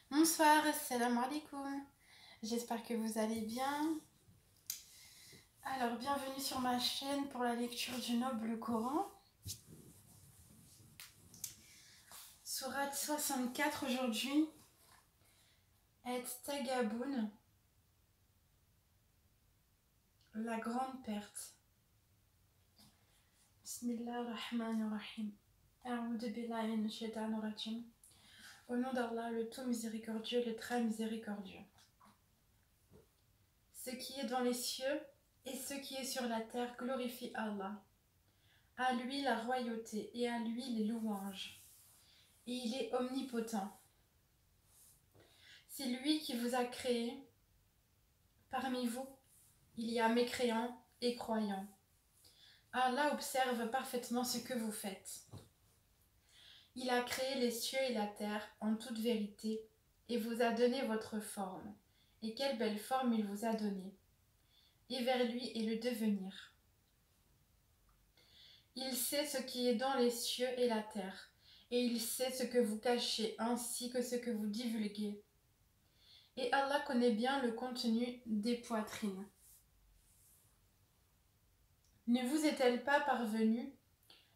Bonsoir, assalamu alaikum. J'espère que vous allez bien. Alors, bienvenue sur ma chaîne pour la lecture du noble Coran. Sourate 64 aujourd'hui. Et Tagaboun, la grande perte. Bismillahirrahmanirrahim. A'oudhu billahi minash shaitanir rajim. Au nom d'Allah, le tout miséricordieux, le très miséricordieux. Ce qui est dans les cieux et ce qui est sur la terre glorifie Allah. À lui la royauté et à lui les louanges. Et il est omnipotent. C'est lui qui vous a créé. Parmi vous, il y a mécréants et croyants. Allah observe parfaitement ce que vous faites. Il a créé les cieux et la terre en toute vérité et vous a donné votre forme. Et quelle belle forme il vous a donnée. Et vers lui est le devenir. Il sait ce qui est dans les cieux et la terre, et il sait ce que vous cachez ainsi que ce que vous divulguez. Et Allah connaît bien le contenu des poitrines. Ne vous est-elle pas parvenue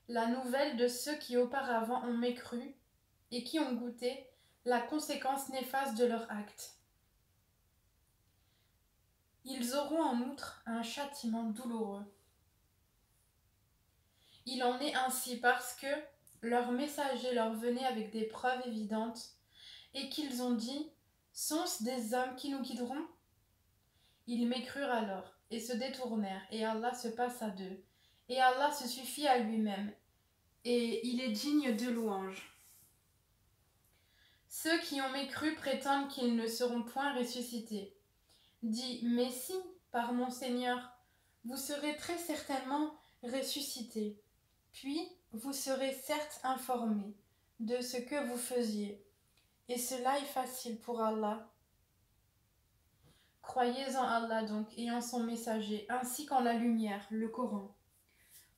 la nouvelle de ceux qui auparavant ont mécru et qui ont goûté la conséquence néfaste de leur acte? Ils auront en outre un châtiment douloureux. Il en est ainsi parce que leurs messagers leur venaient avec des preuves évidentes et qu'ils ont dit « Sont-ce des hommes qui nous guideront ?» Ils mécrurent alors et se détournèrent, et Allah se passa d'eux. Et Allah se suffit à lui-même, et il est digne de louange. Ceux qui ont mécru prétendent qu'ils ne seront point ressuscités. Dis, mais si, par mon Seigneur, vous serez très certainement ressuscités. Puis vous serez certes informés de ce que vous faisiez. Et cela est facile pour Allah. Croyez en Allah donc et en son messager, ainsi qu'en la lumière, le Coran,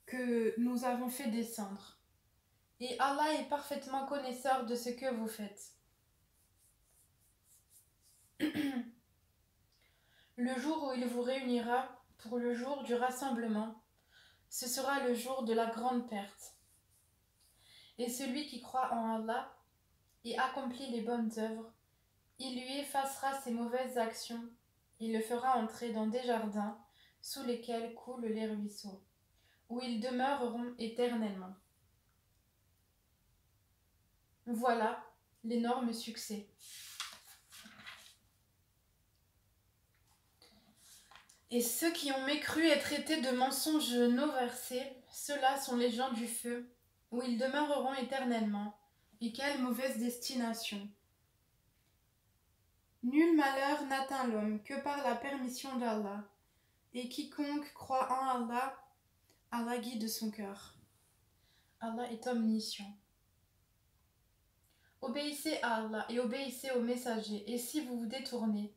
que nous avons fait descendre. Et Allah est parfaitement connaisseur de ce que vous faites. Le jour où il vous réunira pour le jour du rassemblement, ce sera le jour de la grande perte. Et celui qui croit en Allah et accomplit les bonnes œuvres, il lui effacera ses mauvaises actions, il le fera entrer dans des jardins sous lesquels coulent les ruisseaux, où ils demeureront éternellement. Voilà l'énorme succès. Et ceux qui ont mécru et traité de mensonges nos versets, ceux-là sont les gens du feu, où ils demeureront éternellement. Et quelle mauvaise destination! Nul malheur n'atteint l'homme que par la permission d'Allah. Et quiconque croit en Allah, Allah guide son cœur. Allah est omniscient. Obéissez à Allah et obéissez au messager, et si vous vous détournez,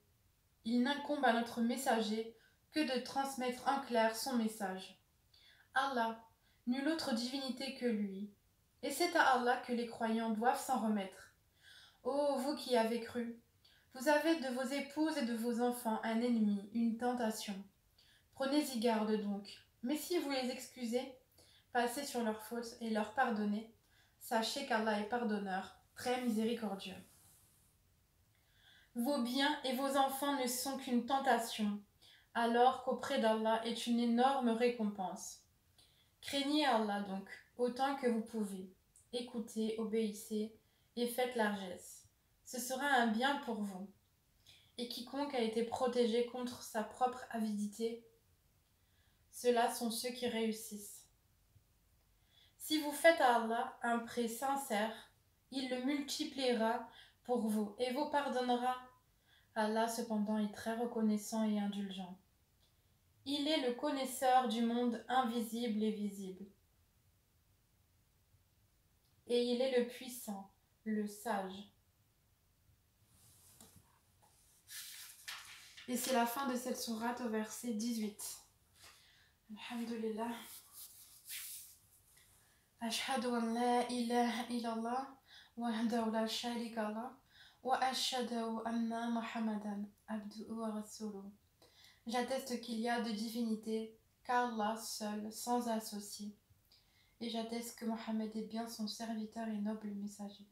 il n'incombe à notre messager que de transmettre en clair son message. Allah, nulle autre divinité que lui, et c'est à Allah que les croyants doivent s'en remettre. Ô vous qui avez cru, vous avez de vos épouses et de vos enfants un ennemi, une tentation. Prenez-y garde donc, mais si vous les excusez, passez sur leurs fautes et leur pardonnez, sachez qu'Allah est pardonneur, très miséricordieux. Vos biens et vos enfants ne sont qu'une tentation, alors qu'auprès d'Allah est une énorme récompense. Craignez Allah donc, autant que vous pouvez. Écoutez, obéissez et faites largesse. Ce sera un bien pour vous. Et quiconque a été protégé contre sa propre avidité, ceux-là sont ceux qui réussissent. Si vous faites à Allah un prêt sincère, il le multipliera pour vous et vous pardonnera. Allah cependant est très reconnaissant et indulgent. Il est le connaisseur du monde invisible et visible. Et il est le puissant, le sage. Et c'est la fin de cette sourate au verset 18. Alhamdulillah. Ashhadu an la ilaha illallah wahdahu la sharika lah وأشهد أن محمدا عبده ورسوله. J'atteste qu'il y a de divinité qu'Allah seul, sans associé. Et j'atteste que Mohammed est bien son serviteur et noble messager.